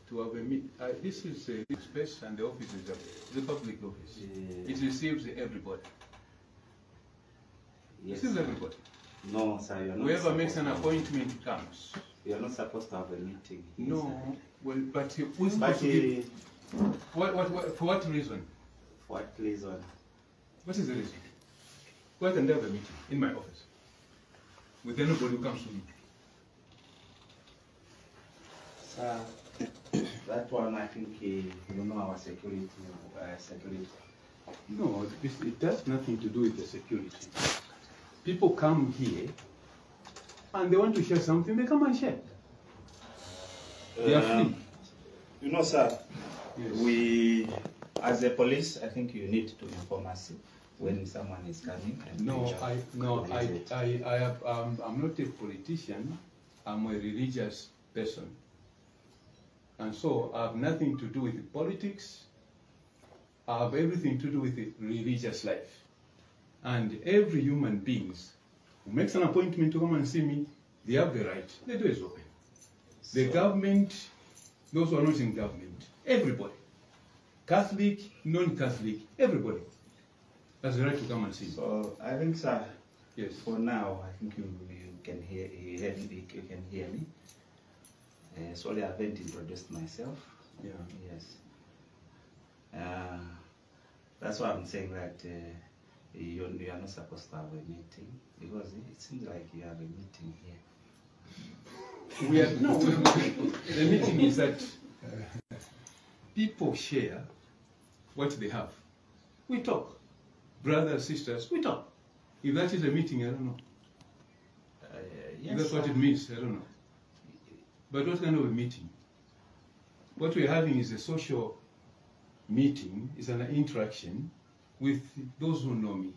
to have a meet. This is a space, and the office is a public office. Yeah. It receives everybody. Yes. Receives everybody. No, sir, you're not. Whoever makes an appointment comes. You're not supposed to have a meeting. No, sir. Well, but who's supposed to give? For what reason? For what reason? What is the reason? Why can there have a meeting in my office with anybody who comes to me? Sir, that one I think you know our security. No, it has nothing to do with the security. People come here and they want to share something, they come and share. They are free. You know, sir, yes. We, as a police, I think you need to inform us when someone is coming. I'm not a politician. I'm a religious person, and so I have nothing to do with politics. I have everything to do with the religious life. And every human being who makes an appointment to come and see me, they have the right. The door is open. The government, those who are not in government, everybody, Catholic, non-Catholic, everybody has the right to come and see me. So I think, sir, yes. For now, I think you can hear me. Sorry, I haven't introduced myself. Yeah. Yes. That's why I'm saying that you are not supposed to have a meeting, because it seems like you have a meeting here. The meeting is that people share what they have. We talk. Brothers, sisters, we talk. If that is a meeting, I don't know. Yes, if that's what it means, I don't know. But what kind of a meeting? What we're having is a social meeting, is an interaction with those who know me,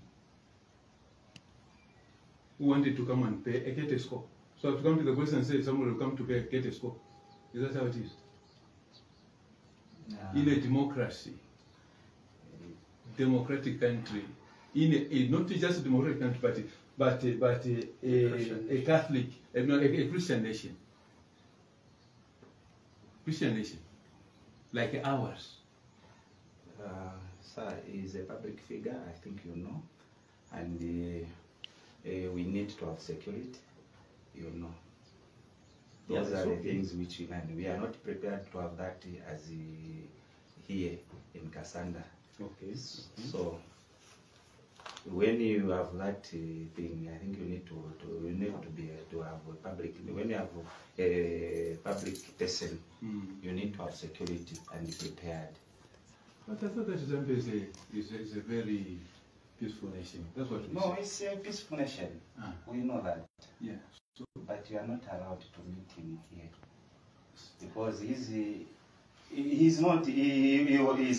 who wanted to come and get a score. So I have to come to the question and say somebody will come to get a score. Is that how it is? In a democracy, democratic country, not just a democratic country, but a Catholic, a Christian nation. Christian nation, like ours. Sir, he is a public figure, I think you know, and we need to have security, you know. Those are the things which we are not prepared to have that as here in Kasanda. Okay. So when you have that thing, I think you need to have a public. When you have a public person, you need to have security and be prepared. But I thought that Zambia is a very peaceful nation. That's what we say. No, it's a peaceful nation. We know that. Yeah. So, but you are not allowed to meet him here because he's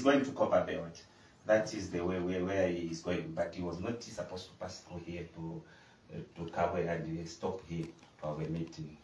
going to Copper Belt. That is the way where he is going. But he was not supposed to pass through here to cover and stop here to have a meeting.